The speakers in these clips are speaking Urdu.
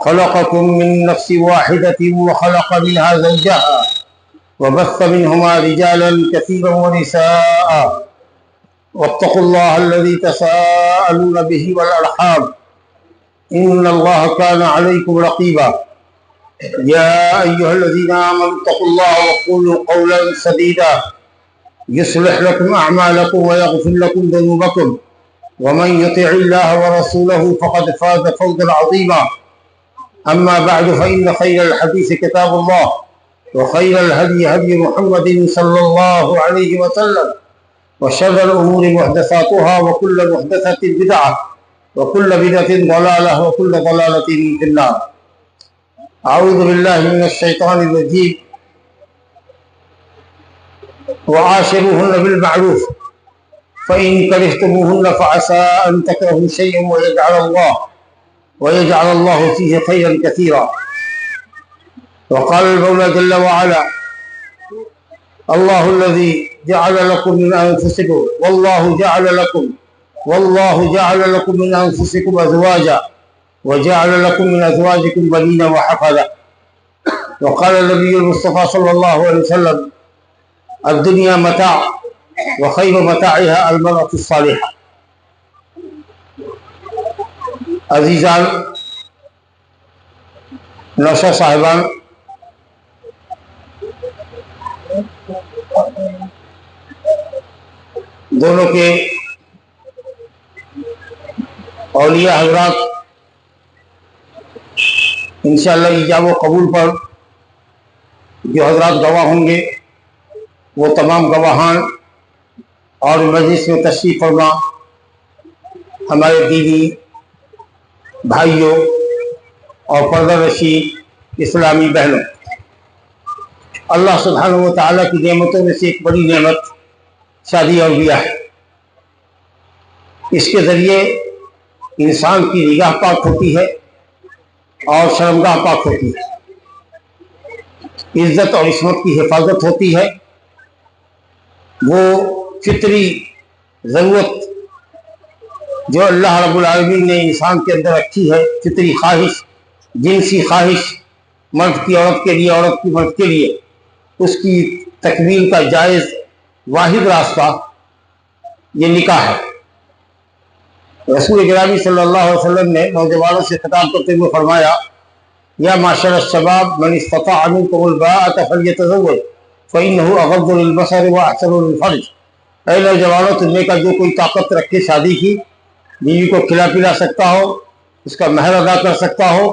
خلقكم من نفس واحدة وخلق منها زوجها وبث منهما رجالا كثيرا ونساء واتقوا الله الذي تساءلون به والأرحام إن الله كان عليكم رقيبا يا أيها الذين آمنوا اتقوا الله وقولوا قولا سديدا يصلح لكم أعمالكم ويغفر لكم ذنوبكم ومن يطع الله ورسوله فقد فاز فوزا عظيما أما بعد فإن خير الحديث كتاب الله وخير الهدي هدي محمد صلى الله عليه وسلم وشر الأمور محدثاتها وكل محدثة بدعة وكل بدعة ضلالة وكل ضلالة في النار. أعوذ بالله من الشيطان الرجيم. وعاشروهن بالمعروف فإن كرهتموهن فعسى أن تكرهوا شيئا ويجعل الله فيه خيرا كثيرا. وقال المولى جل وعلا: الله الذي جعل لكم من أنفسكم والله جعل لكم من أنفسكم أزواجا وجعل لكم من أزواجكم بنين وحفظا. وقال النبي المصطفى صلى الله عليه وسلم: الدنيا متاع وخير متاعها المرأة الصالحة. عزیزان، نوشہ صاحبان، دونوں کے اولیاء حضرات انشاءاللہ ایجاب و قبول پر جو حضرات گواہ ہوں گے وہ تمام گواہان اور مجلس میں تشریف فرما ہمارے دینی بھائیوں اور پردہ رشید اسلامی بہنوں، اللہ سبحانہ و تعالیٰ کی نعمتوں میں سے ایک بڑی نعمت شادی اور بیاہ ہے۔ اس کے ذریعے انسان کی نگاہ پاک ہوتی ہے اور شرمگاہ پاک ہوتی ہے، عزت اور عصمت کی حفاظت ہوتی ہے۔ وہ فطری ضرورت جو اللہ رب العالمین نے انسان کے اندر رکھی ہے، فطری خواہش، جنسی خواہش، مرد کی عورت کے لیے، عورت کی مرد کے لیے، اس کی تکمیل کا جائز واحد راستہ یہ نکاح ہے۔ رسول گرامی صلی اللہ علیہ وسلم نے نوجوانوں سے خطاب کرتے ہوئے فرمایا: یا معشر الشباب من استطاع منکم الباءۃ فلیتزوج فإنہ اغض للبصر واحسن للفرج۔ اے نوجوانوں، تم میں کا جو کوئی طاقت رکھے شادی کی، بیوی کو کھلا پلا سکتا ہو، اس کا مہر ادا کر سکتا ہو،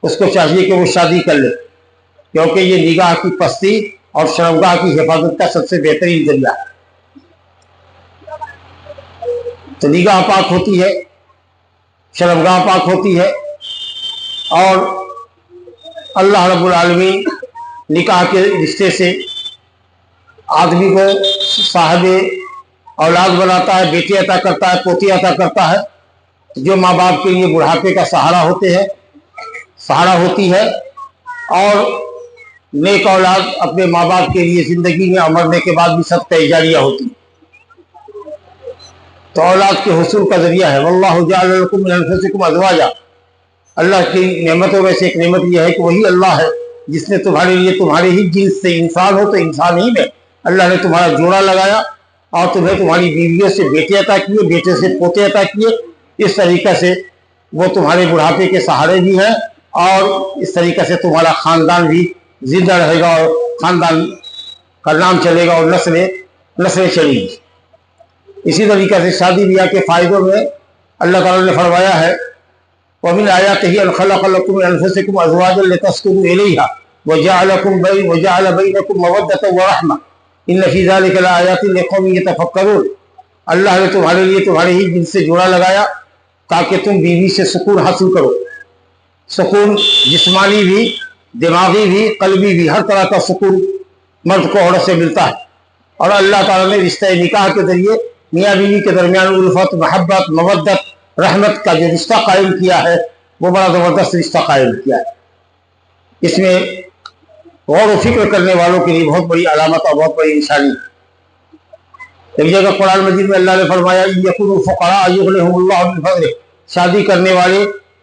اس کو چاہیے کہ وہ شادی کر لے، کیونکہ یہ نگاہ کی پستی اور شرمگاہ کی حفاظت کا سب سے بہترین ذریعہ ہے۔ تو نگاہ پاک ہوتی ہے، شرمگاہ پاک ہوتی ہے، اور اللہ رب العالمین نکاح کے رشتے سے آدمی کو صاحب اولاد بناتا ہے، بیٹی عطا کرتا ہے، پوتی عطا کرتا ہے، جو ماں باپ کے لیے بڑھاپے کا سہارا ہوتی ہے، اور نیک اولاد اپنے ماں باپ کے لیے زندگی میں مرنے کے بعد بھی صدقہ جاریہ ہوتی ہے۔ تو اولاد کے حصول کا ذریعہ ہے۔ واللہ جعل لکم من انفسکم ازواجا۔ اللہ کی نعمتوں میں سے ایک نعمت یہ ہے کہ وہی اللہ ہے جس نے تمہارے لیے تمہارے ہی جنس سے انسان ہو تو انسان ہی میں اللہ نے تمہارا جوڑا لگایا، اور تمہیں تمہاری بیویوں سے بیٹے عطا کیے، بیٹے سے پوتے عطا کیے۔ اس طریقہ سے وہ تمہارے بڑھاپے کے سہارے بھی ہیں، اور اس طریقہ سے تمہارا خاندان بھی زندہ رہے گا، اور خاندان کا نام چلے گا، اور نسلیں چلیں گی۔ اسی طریقہ سے شادی بیاہ کے فائدوں میں اللہ تعالیٰ نے فرمایا ہے: وَمِنْ آيَاتِهِ أَنْ خَلَقَ لَكُم مِّنْ أَنفُسِكُمْ أَزْوَاجًا لِتَسْكُنُوا إِلَيْهَا وَجَعَلَ بَيْنَكُمْ مَوَدَّةً وَرَحْمَةً إِنَّ فِي ذَلِكَ لَآيَاتٍ لِقَوْمٍ يَتَفَكَّرُونَ۔ اللہ نے تمہارے لیے تمہارے ہی جنس سے جوڑا لگایا تاکہ تم بیوی سے سکون حاصل کرو۔ سکون جسمانی بھی، دماغی بھی، قلبی بھی، ہر طرح کا سکون مرد کو عورت سے ملتا ہے۔ اور اللہ تعالیٰ نے رشتہ نکاح کے ذریعے میاں بیوی کے درمیان الفت، محبت، مودت، رحمت کا جو رشتہ قائم کیا ہے وہ بڑا زبردست رشتہ قائم کیا ہے۔ اس میں غور و فکر کرنے والوں کے لیے بہت بڑی علامت اور بہت بڑی نشانی ہے۔ ایک جگہ قرآن مجید میں اللہ نے فرمایا: یکونوا فقراء یغنیہم اللہ من فضلہ۔ شادی کرنے والے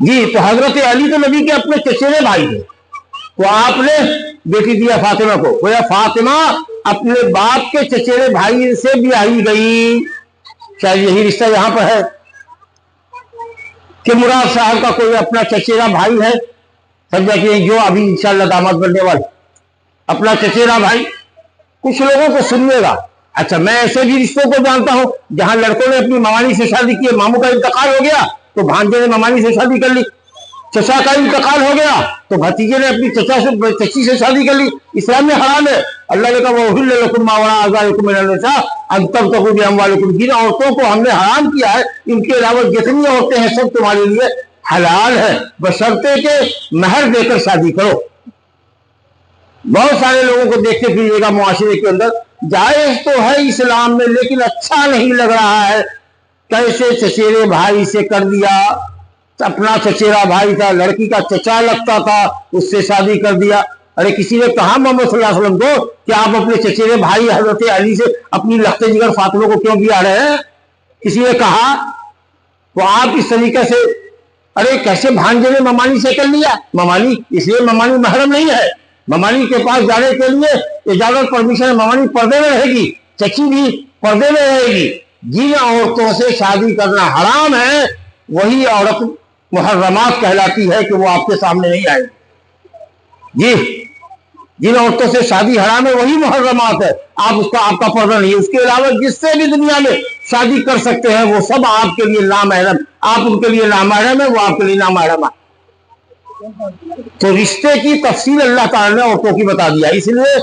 جی تو حضرت علی تو نبی کے اپنے چچیرے بھائی تھے، تو آپ نے بیٹی دیا فاطمہ کو، گویا فاطمہ اپنے باپ کے چچیرے بھائی سے بھی آئی گئی. شاید یہی رشتہ یہاں پر ہے کہ مراد صاحب کا کوئی اپنا چچیرا بھائی ہے، سمجھا کہ جو ابھی انشاءاللہ داماد بننے والا اپنا چچیرا بھائی. کچھ لوگوں کو سنیے گا، اچھا میں ایسے بھی رشتوں کو جانتا ہوں جہاں لڑکوں نے اپنی ممانی سے شادی کی، ماموں کا انتقال ہو گیا تو بھانجے نے ممانی سے شادی کر لی، چچا کا انتقال ہو گیا تو بھتیجے نے اپنی چچی سے شادی کر لی. اسلام میں حرام ہے. اللہ نے کہا وَأُحِلَّ لَكُم مَّا وَرَاءَ ذَلِكُم مِّنَ النِّسَاءِ أَن تَبْتَغُوا بِأَمْوَالِكُمْ. جن عورتوں کو ہم نے حرام کیا ہے ان کے علاوہ جتنی عورتیں ہیں سب تمہارے لیے حلال ہے، بشرطے کہ مہر دے کر شادی کرو. بہت سارے لوگوں کو دیکھتے پھریے گا معاشرے کے اندر، جائز تو ہے اسلام میں لیکن اچھا نہیں لگ رہا ہے. کیسے چچیرے بھائی سے کر دیا، اپنا چچیرا بھائی تھا، لڑکی کا چچا لگتا تھا، اس سے شادی کر دیا. ارے کسی نے کہا محمد صلی اللہ علیہ وسلم کو کہ آپ اپنے چچیرے بھائی حضرت علی سے اپنی لخت جگر فاطمہ کو کیوں بھی آ رہے ہیں؟ کسی نے کہا؟ تو آپ اس طریقے سے ارے کیسے بھانجے نے ممانی سے کر لیا؟ ممانی اس لیے ممانی محرم نہیں ہے، ممانی کے پاس جانے کے لیے اجازت پرمیشن، ممانی پردے میں رہے گی، چچی بھی پردے میں رہے گی. جن عورتوں سے شادی کرنا حرام ہے وہی عورت محرمات کہلاتی ہے کہ وہ آپ کے سامنے نہیں آئے. جی جن عورتوں سے شادی حرام ہے وہی محرمات ہے، آپ کا پردہ نہیں ہے. اس کے علاوہ جس سے بھی دنیا میں شادی کر سکتے ہیں وہ سب آپ کے لیے نامحرم، آپ ان کے لیے نامحرم ہے، وہ آپ کے لیے نامحرم ہے. تو رشتے کی تفصیل اللہ تعالیٰ نے عورتوں کی بتا دیا. اس لیے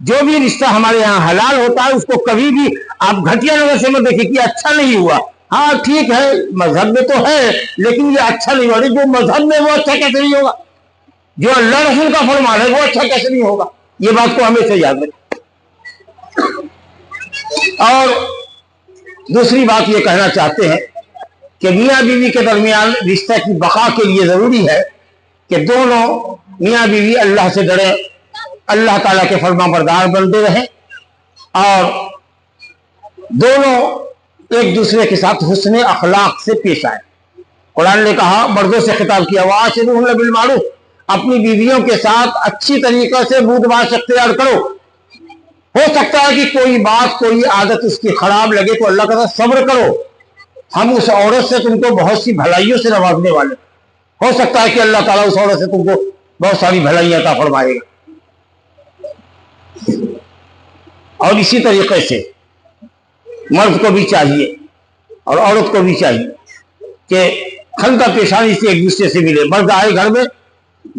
جو بھی رشتہ ہمارے یہاں حلال ہوتا ہے اس کو کبھی بھی آپ گھٹیا نظر سے مت دیکھیں کہ اچھا نہیں ہوا. ہاں ٹھیک ہے مذہب میں تو ہے لیکن یہ اچھا نہیں ہوا. جو مذہب میں وہ اچھا کیسے نہیں ہوگا؟ جو اللہ رسول کا فرمان ہے وہ اچھا کیسے نہیں ہوگا؟ یہ بات کو ہمیشہ یاد رکھیں. اور دوسری بات یہ کہنا چاہتے ہیں کہ میاں بیوی کے درمیان رشتہ کی بقا کے لیے ضروری ہے کہ دونوں میاں بیوی اللہ سے ڈریں، اللہ تعالیٰ کے فرما بردار بنتے رہیں اور دونوں ایک دوسرے کے ساتھ حسن اخلاق سے پیش آئیں. قرآن نے کہا، مردوں سے خطاب کیا، وَعَاشِرُوهُنَّ بِالْمَعْرُوفِ، اپنی بیویوں کے ساتھ اچھی طریقے سے بود باش اختیار کرو. ہو سکتا ہے کہ کوئی بات کوئی عادت اس کی خراب لگے تو اللہ کا صبر کرو، ہم اس عورت سے تم کو بہت سی بھلائیوں سے نوازنے والے. ہو سکتا ہے کہ اللہ تعالیٰ اس عورت سے تم کو بہت ساری بھلائیاں عطا فرمائے گا. اور اسی طریقے سے مرد کو بھی چاہیے اور عورت کو بھی چاہیے کہ خندہ پیشانی سے ایک دوسرے سے ملے. مرد آئے گھر میں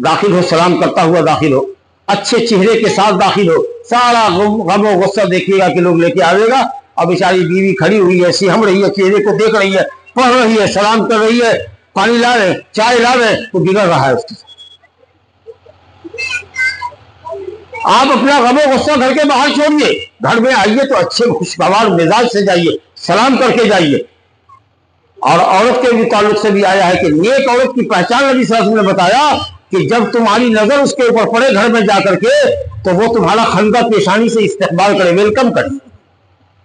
داخل ہو، سلام کرتا ہوا داخل ہو، اچھے چہرے کے ساتھ داخل ہو. سارا غم و غصہ دیکھیے گا کہ لوگ لے کے آئے گا اور بیچاری بیوی کھڑی ہوئی ہے، سہم رہی ہے، چہرے کو دیکھ رہی ہے، پڑھ رہی ہے، سلام کر رہی ہے، پانی لا رہے، چائے لا رہے، تو بگڑ رہا ہے اس کے ساتھ. آپ اپنا غم و غصہ گھر کے باہر چھوڑیے، گھر میں آئیے تو اچھے خوشگوار مزاج سے جائیے، سلام کر کے جائیے. اور عورت کے بھی تعلق سے بھی آیا ہے کہ نیک عورت کی پہچان نبی صلی اللہ علیہ وسلم نے بتایا کہ جب تمہاری نظر اس کے اوپر پڑے گھر میں جا کر کے تو وہ تمہارا خندہ پیشانی سے استقبال کرے، ویلکم کرے،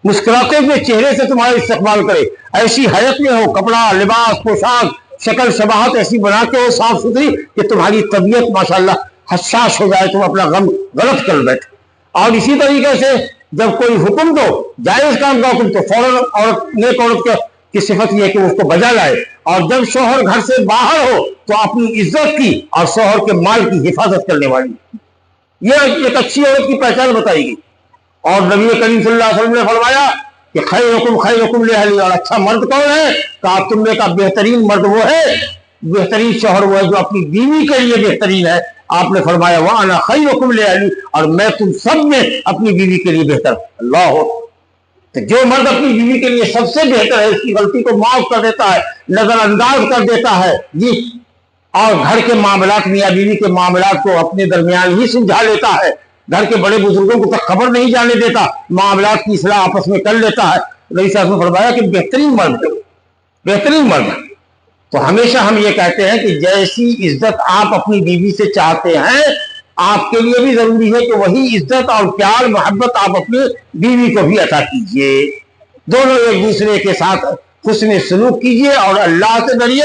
مسکراتے ہوئے چہرے سے تمہارا استقبال کرے، ایسی حیت میں ہو، کپڑا لباس پوشاک شکل شباہت ایسی بنا کے ہو صاف ستھری کہ تمہاری طبیعت ماشاءاللہ حساس ہو جائے، تم اپنا غم غلط کر بیٹھے. اور اسی طریقے سے جب کوئی حکم دو، جائز کام کا حکم، تو فوراً عورت نیک عورت کی صفت یہ ہے کہ اس کو بجا لائے. اور جب شوہر گھر سے باہر ہو تو اپنی عزت کی اور شوہر کے مال کی حفاظت کرنے والی، یہ ایک اچھی عورت کی پہچان بتائی گئی. اور نبی کریم صلی اللہ علیہ وسلم نے فرمایا کہ خیرکم لأہلی، اور اچھا مرد کون ہے؟ کہا تم نے کہا بہترین مرد وہ ہے، بہترین شوہر وہ ہے جو اپنی بیوی کے لیے بہترین ہے. آپ نے فرمایا وَأَنَا خَيْرُكُمْ لِأَهْلِي، اور میں تم سب میں اپنی بیوی کے لیے بہتر. اللہ، تو جو مرد اپنی بیوی کے لیے سب سے بہتر ہے، اس کی غلطی کو معاف کر دیتا ہے، نظر انداز کر دیتا ہے جی، اور گھر کے معاملات میاں بیوی کے معاملات کو اپنے درمیان ہی سلجھا لیتا ہے، گھر کے بڑے بزرگوں کو تک خبر نہیں جانے دیتا، معاملات کی اصلاح آپس میں کر لیتا ہے. نبی صاحب نے فرمایا کہ بہترین مرد، بہترین مرد. تو ہمیشہ ہم یہ کہتے ہیں کہ جیسی عزت آپ اپنی بیوی سے چاہتے ہیں آپ کے لیے بھی ضروری ہے کہ وہی عزت اور پیار محبت آپ اپنی بیوی کو بھی عطا کیجئے. دونوں ایک دوسرے کے ساتھ حسن سلوک کیجئے اور اللہ سے ڈریے.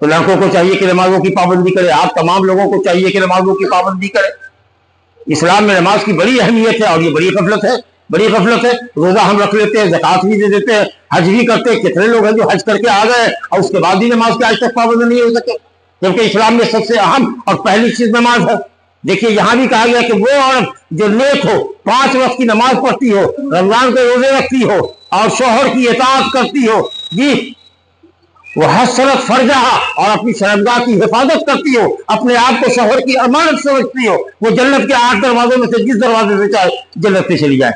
تو لڑکوں کو چاہیے کہ نمازوں کی پابندی کرے، آپ تمام لوگوں کو چاہیے کہ نمازوں کی پابندی کرے۔ اسلام میں نماز کی بڑی اہمیت ہے، اور یہ بڑی غفلت ہے، بڑی غفلت ہے۔ روزہ ہم رکھ لیتے ہیں، زکوٰۃ بھی دے دیتے ہیں، حج بھی کرتے ہیں، کتنے لوگ ہیں جو حج کر کے آ گئے اور اس کے بعد بھی نماز کے آج تک پابند نہیں ہو سکے، جبکہ اسلام میں سب سے اہم اور پہلی چیز نماز ہے۔ دیکھیے یہاں بھی کہا گیا کہ وہ عورت جو نیک ہو، 5 وقت کی نماز پڑھتی ہو، رمضان کے روزے رکھتی ہو اور شوہر کی اطاعت کرتی ہو، جی وہ حسرت فرجہ اور اپنی شرمگاہ کی حفاظت کرتی ہو، اپنے آپ کو شوہر کی امانت سمجھتی ہو، وہ جنت کے 8 دروازوں میں سے جس دروازے سے چاہے جنت میں چلی جائے۔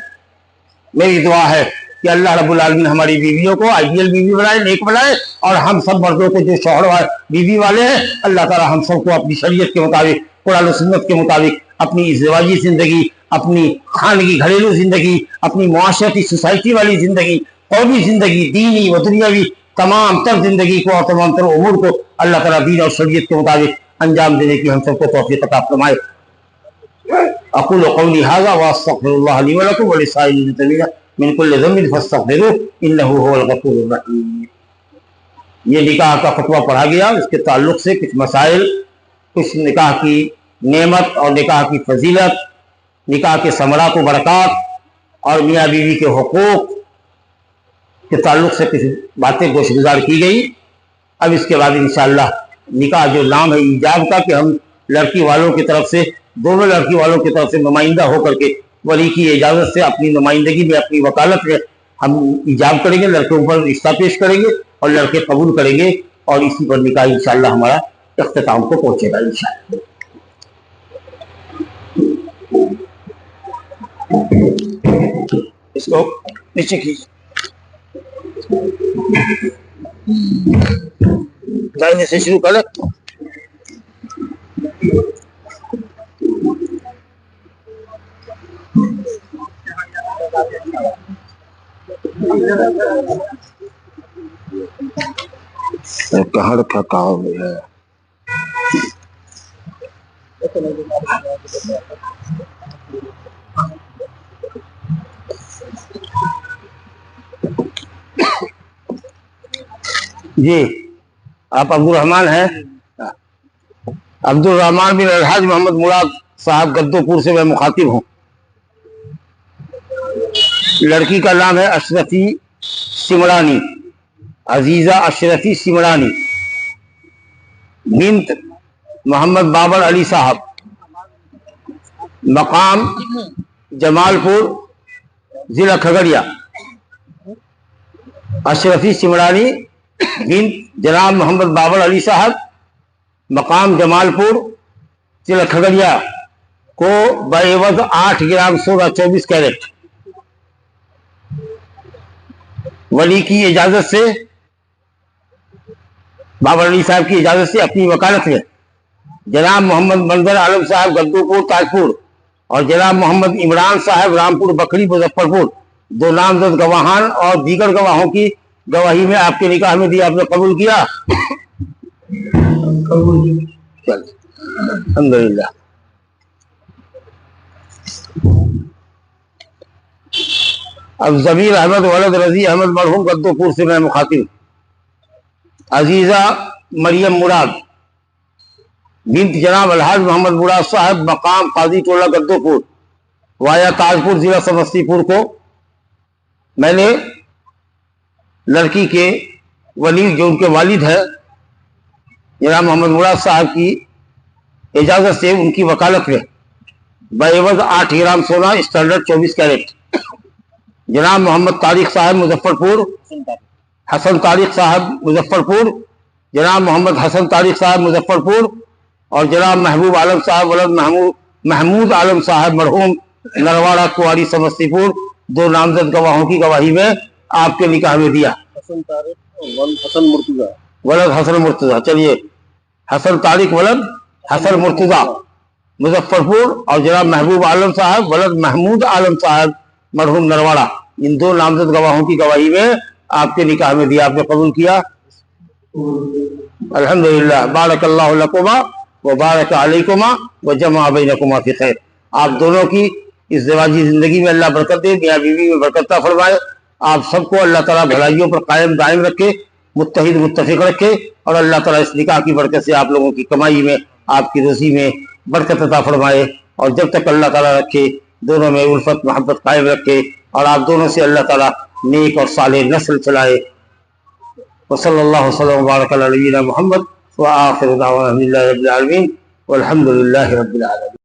میری دعا ہے کہ اللہ رب العالمین ہماری بیویوں کو آئیڈیل بیوی بنائے، نیک بنائے، اور ہم سب مردوں کو جو شوہر بیوی والے ہیں، اللہ تعالی ہم سب کو اپنی شریعت کے مطابق، قرآن و سنت کے مطابق اپنی ازدواجی زندگی، اپنی خانگی گھریلو زندگی، اپنی معاشرتی سوسائٹی والی زندگی، قومی زندگی، دینی و دنیاوی تمام تر زندگی کو اور تمام تر امور کو اللہ تعالیٰ دین اور شریعت کے مطابق انجام دینے کی ہم سب کو توفیق عطا فرمائے۔ اقول قولی ھذا واستغفر اللہ لی ولکم ولسائر المسلمین من کل ذنب فاستغفروہ انہ ھو الغفور الرحیم۔ یہ نکاح کا فتویٰ پڑھا گیا، اس کے تعلق سے کچھ مسائل، کچھ نکاح کی نعمت اور نکاح کی فضیلت، نکاح کے ثمرات و برکات اور میاں بیوی کے حقوق کے تعلق سے کچھ باتیں گوش گزار کی گئی۔ اب اس کے بعد انشاءاللہ نکاح جو نام ہے ایجاب کا، کہ ہم لڑکی والوں کی طرف سے، دونوں لڑکی والوں کی طرف سے نمائندہ ہو کر کے ولی کی اجازت سے اپنی نمائندگی میں، اپنی وکالت میں ہم ایجاب کریں گے، لڑکوں پر رشتہ پیش کریں گے اور لڑکے قبول کریں گے، اور اسی پر نکاح انشاءاللہ ہمارا اختتام کو پہنچے گا انشاءاللہ۔ اس کو نیچے کیجیے، دائیں سے شروع کریں۔ کہاں رکھا، کہاں ہے؟ جی آپ عبد الرحمان ہیں؟ عبد الرحمان بن الحاج محمد مراد صاحب گدو پور سے میں مخاطب ہوں۔ لڑکی کا نام ہے اشرفی سمرانی، عزیزہ اشرفی سمرانی، بنت محمد بابر علی صاحب، مقام جمال پور، ضلع کھگڑیا۔ اشرفی سمرانی بنت جناب محمد بابر علی صاحب، مقام جمال پور، ضلع کھگڑیا، کو بعوض 8 گرام سونا 24 کیرٹ ولی کی اجازت سے، بابر علی صاحب کی اجازت سے اپنی وکالت میں جناب محمد منظر عالم صاحب گدوپور تاجپور اور جناب محمد عمران صاحب رامپور بکری مظفر پور، 2 نامزد گواہان اور دیگر گواہوں کی گواہی میں آپ کے نکاح میں دی، آپ نے قبول کیا؟ الحمدللہ۔ اب ضمیر احمد ولد رضی احمد مرحوم گدوپور سے میں مخاطب۔ عزیزہ مریم مراد بنت جناب الحاج محمد مراد صاحب، مقام قاضی ٹولہ گدوپور، وایا تاجپور، ضلع سمستی پور، کو میں نے لڑکی کے ولی جو ان کے والد ہے جناب محمد مراد صاحب کی اجازت سے ان کی وکالت میں بعوض 8 گرام سونا اسٹینڈرڈ 24 کیرٹ جناب محمد طارق صاحب مظفر پور، حسن طارق صاحب مظفر پور، جناب محمد حسن طارق صاحب مظفر پور اور جناب محبوب عالم صاحب ولد محمود عالم صاحب مرحوم نرواڑہ کواری سمستی پور، 2 نامزد گواہوں کی گواہی میں آپ کے نکاح میں دیا۔ حسن طارق ولد حسن مرتضی، چلیے حسن طارق ولد حسن مرتضی مظفر پور اور جناب محبوب عالم صاحب ولد محمود عالم صاحب مرحوم نرواڑہ، ان 2 نامزد گواہوں کی گواہی میں آپ کے نکاح میں دیا، آپ نے قبول کیا؟ الحمدللہ۔ بارک اللہ لکما وبارک علیکما وجمع بینکما فی خیر۔ آپ دونوں کی ازدواجی زندگی میں اللہ برکت دے، میاں بیوی میں برکت عطا فرمائے، آپ سب کو اللہ تعالیٰ بھلائیوں پر قائم دائم رکھے، متحد متفق رکھے، اور اللہ تعالیٰ اس نکاح کی برکت سے آپ لوگوں کی کمائی میں، آپ کی روزی میں برکت عطا فرمائے، اور جب تک اللہ تعالیٰ رکھے دونوں میں الفت محبت قائم رکھے، اور آپ دونوں سے اللہ تعالیٰ نیک اور صالح نسل چلائے۔ وصلی اللہ وسلم وبارک علی نبینا محمد وآخر دعوانا الحمد للہ رب العالمین والحمد للہ رب العالمین۔